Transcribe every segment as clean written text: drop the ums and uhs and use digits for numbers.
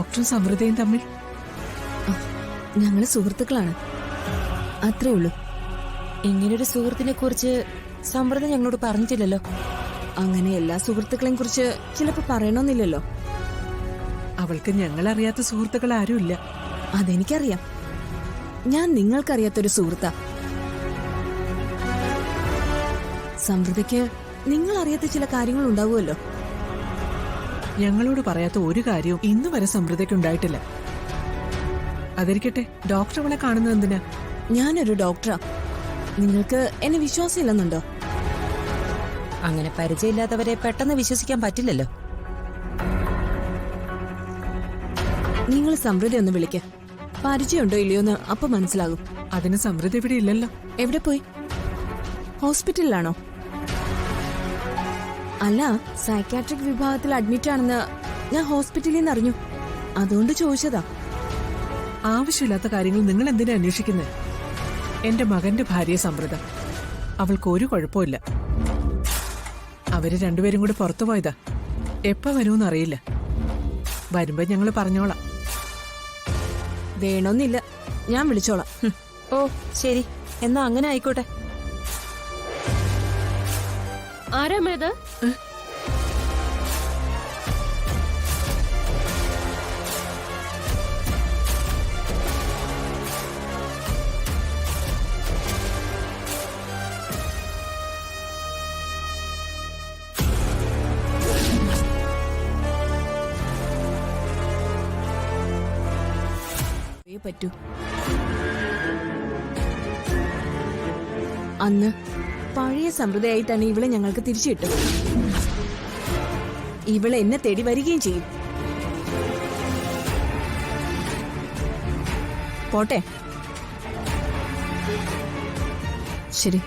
ഡോക്ടറും സമൃദ്ധയും തമ്മിൽ? ഞങ്ങള് സുഹൃത്തുക്കളാണ്, അത്രേ ഉള്ളൂ. ഇങ്ങനൊരു സുഹൃത്തിനെ കുറിച്ച് സമൃദ്ധ ഞങ്ങളോട് പറഞ്ഞിട്ടില്ലല്ലോ. അങ്ങനെ എല്ലാ സുഹൃത്തുക്കളെയും കുറിച്ച് ചിലപ്പോ പറയണമെന്നില്ലല്ലോ. അവൾക്ക് ഞങ്ങളറിയാത്ത സുഹൃത്തുക്കൾ ആരുമില്ല. അതെനിക്കറിയാം. ഞാൻ നിങ്ങൾക്കറിയാത്തൊരു സുഹൃത്താ. സമൃദ്ധയ്ക്ക് നിങ്ങൾ അറിയാത്ത ചില കാര്യങ്ങൾ ഉണ്ടാവുമല്ലോ. ഞങ്ങളോട് പറയാത്ത ഒരു കാര്യവും ഇന്നു വരെ സമൃദ്ധയ്ക്ക് ഉണ്ടായിട്ടില്ല. അതിരിക്കട്ടെ, ഡോക്ടർ അവളെ കാണുന്നത് എന്തിനാ? ഞാനൊരു ഡോക്ടറാ. നിങ്ങൾക്ക് എന്നെ വിശ്വാസമില്ലെന്നുണ്ടോ? അങ്ങനെ പരിചയമില്ലാത്തവരെ പെട്ടെന്ന് വിശ്വസിക്കാൻ പറ്റില്ലല്ലോ. നിങ്ങൾ സമൃദ്ധി ഒന്ന് വിളിക്ക. പരിചയമുണ്ടോ ഇല്ലയോ എന്ന് അപ്പൊ മനസ്സിലാകും. അതിന് സമൃദ്ധി ഇവിടെ ഇല്ലല്ലോ. എവിടെ പോയി? ഹോസ്പിറ്റലിലാണോ? അല്ല, സൈക്കാട്രിക് വിഭാഗത്തിൽ അഡ്മിറ്റ് ആണെന്ന് ഞാൻ ഹോസ്പിറ്റലിൽ നിന്ന് അറിഞ്ഞു. അതുകൊണ്ട് ചോദിച്ചതാ. ആവശ്യമില്ലാത്ത കാര്യങ്ങൾ നിങ്ങൾ എന്തിനാ അന്വേഷിക്കുന്നത്? എന്റെ മകന്റെ ഭാര്യ സമൃദ്ധ. അവൾക്ക് ഒരു കുഴപ്പമില്ല. അവര് രണ്ടുപേരും കൂടി പുറത്തു പോയതാ. എപ്പ വരുമെന്ന് അറിയില്ല. വരുമ്പോ ഞങ്ങള് പറഞ്ഞോളാം. വേണമെന്നില്ല, ഞാൻ വിളിച്ചോളാം. ഓ ശരി, എന്നാ അങ്ങനെ ആയിക്കോട്ടെ. ആരാമേത്? പറ്റൂ. അന്ന് പഴയ സമൃദ്ധയായി തന്നെ ഇവളെ ഞങ്ങൾക്ക് തിരിച്ചു കിട്ടും. ഇവളെ എന്നെ തേടി വരികയും ചെയ്യും. പോട്ടെ. ശരി.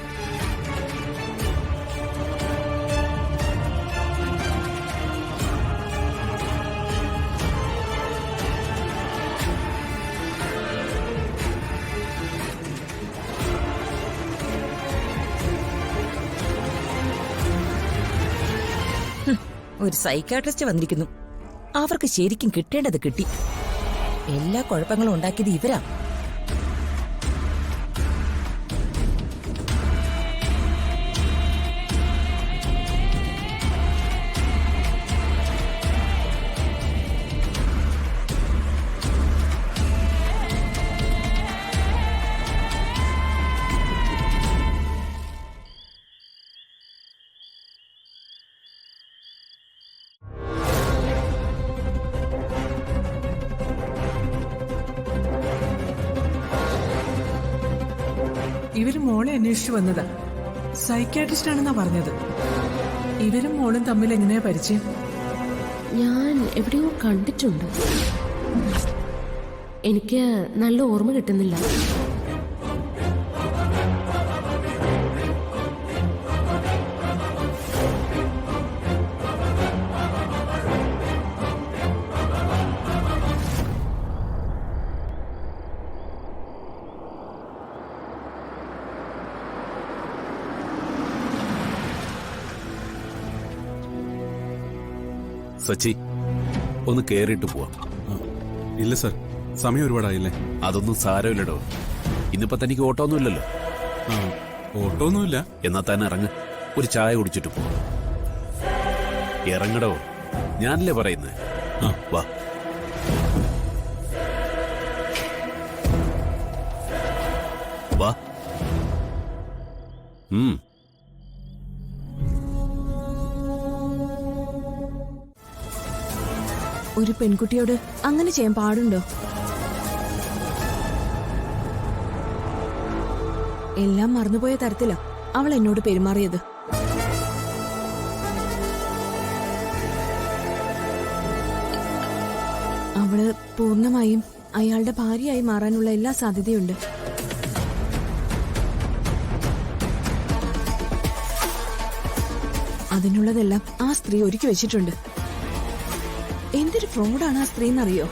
ഒരു സൈക്കാട്രിസ്റ്റ് വന്നിരിക്കുന്നു. അവർക്ക് ശരിക്കും കിട്ടേണ്ടത് കിട്ടി. എല്ലാ കുഴപ്പങ്ങളും ഉണ്ടാക്കിയത് ഇവരാ. ഇവര് മോളെ അന്വേഷിച്ചു വന്നതാ. സൈക്കാട്രിസ്റ്റ് ആണെന്നാ പറഞ്ഞത്. ഇവരും മോളും തമ്മിൽ എങ്ങനെയാ പരിചയം? ഞാൻ എവിടെയോ കണ്ടിട്ടുണ്ട്. എനിക്ക് നല്ല ഓർമ്മ കിട്ടുന്നില്ല. സച്ചി, ഒന്ന് കേറിയിട്ട് പോവാം. ഇല്ല സർ, സമയം ഒരുപാടായില്ലേ? അതൊന്നും സാരമില്ലടോ. ഇന്നിപ്പോ തനിക്ക് ഓട്ടോ ഒന്നുമില്ലല്ലോ. ഓട്ടോ ഒന്നുമില്ല. എന്നാ തന്നെ ഇറങ്ങ്, ഒരു ചായ കുടിച്ചിട്ട് പോ. ഇറങ്ങടോ, ഞാനല്ലേ പറയുന്നത്. വാ. വാ. ഒരു പെൺകുട്ടിയോട് അങ്ങനെ ചെയ്യാൻ പാടുണ്ടോ? എല്ലാം മറന്നുപോയ തരത്തിലാ അവൾ എന്നോട് പെരുമാറിയത്. അവള് പൂർണ്ണമായും അയാളുടെ ഭാര്യയായി മാറാനുള്ള എല്ലാ സാധ്യതയുണ്ട്. അതിനുള്ളതെല്ലാം ആ സ്ത്രീ ഒരുക്കി വെച്ചിട്ടുണ്ട്. എന്തൊരു ഫ്രോഡാണ് ആ സ്ത്രീ എന്നറിയോ?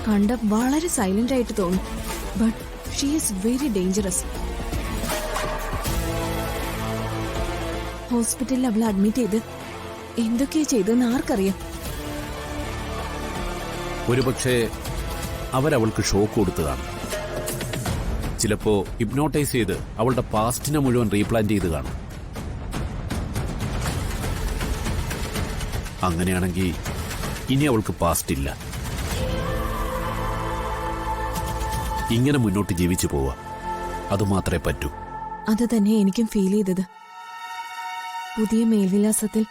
കണ്ട വളരെ സൈലന്റ് ആയിട്ട് തോന്നും, but she is very dangerous. ഹോസ്പിറ്റലിൽ അവളെ അഡ്മിറ്റ് ചെയ്ത് എന്തൊക്കെയാ ചെയ്തെന്ന് ആർക്കറിയാം. ഒരുപക്ഷെ അവരവൾക്ക് ഷോക്ക് കൊടുത്തു കാണും. ചിലപ്പോ ഹിപ്നോട്ടൈസ് ചെയ്ത് അവളുടെ പാസ്റ്റിനെ മുഴുവൻ റീപ്ലാൻ ചെയ്ത് കാണും. അങ്ങനെയാണെങ്കിൽ ഇനി അവൾക്ക് പാസ്റ്റ് ഇല്ല. ഇങ്ങനെ മുന്നോട്ട് ജീവിച്ചു പോവാ, അതുമാത്രമേ പറ്റൂ. അത് തന്നെ എനിക്കും ഫീൽ ചെയ്തത്. പുതിയ മേൽവിലാസത്തിൽ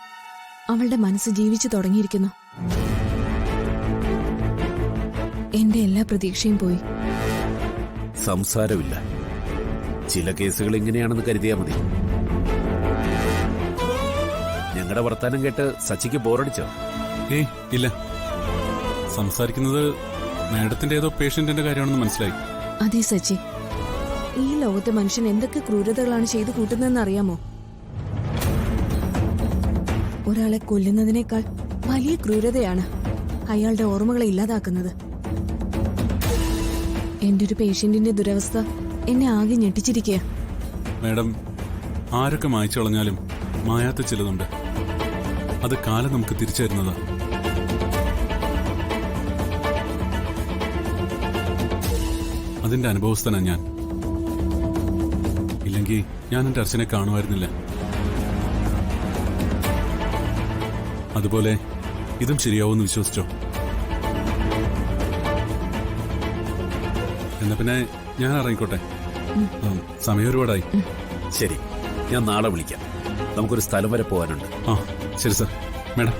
അവളുടെ മനസ്സ് ജീവിച്ചു തുടങ്ങിയിരിക്കുന്നു. എന്റെ എല്ലാ പ്രതീക്ഷയും പോയി. സംസാരമില്ല. ചില കേസുകൾ ഇങ്ങനെയാണെന്ന് കരുതിയാൽ മതി. ഞങ്ങളുടെ വർത്താനം കേട്ട് സച്ചിക്ക് ബോറടിച്ചോ? ഏയ് ഇല്ല, സംസാരിക്കുന്നത് മാഡത്തിന്റെ ഏതോ പേഷ്യന്റിന്റെ കാര്യമാണെന്ന് മനസ്സിലായി. അതെ സച്ചി, ഈ ലോകത്തെ മനുഷ്യൻ എന്തൊക്കെ ക്രൂരതകളാണ് ചെയ്തു കൂട്ടുന്നതെന്ന് അറിയാമോ? ഒരാളെ കൊല്ലുന്നതിനേക്കാൾ വലിയ ക്രൂരതയാണ് അയാളുടെ ഓർമ്മകളെ ഇല്ലാതാക്കുന്നത്. എന്റെ ഒരു പേഷ്യന്റിന്റെ ദുരവസ്ഥ എന്നെ ആകെ ഞെട്ടിച്ചിരിക്കുക. മാഡം, ആരൊക്കെ മായ്ച്ചു കളഞ്ഞാലും മായാത്ത ചിലതുണ്ട്. അത് കാലം നമുക്ക് തിരിച്ചു തരുന്നതാ. അതിന്റെ അനുഭവസ്ഥനാ ഞാൻ. ഇല്ലെങ്കിൽ ഞാൻ എന്റെ അച്ഛനെ കാണുമായിരുന്നില്ല. അതുപോലെ ഇതും ശരിയാവുമെന്ന് വിശ്വസിച്ചോ? എന്നാ പിന്നെ ഞാൻ ഇറങ്ങിക്കോട്ടെ, സമയം ഒരുപാടായി. ശരി, ഞാൻ നാളെ വിളിക്കാം. നമുക്കൊരു സ്ഥലം വരെ പോകാനുണ്ട്. ആ ശരി സർ. മാഡം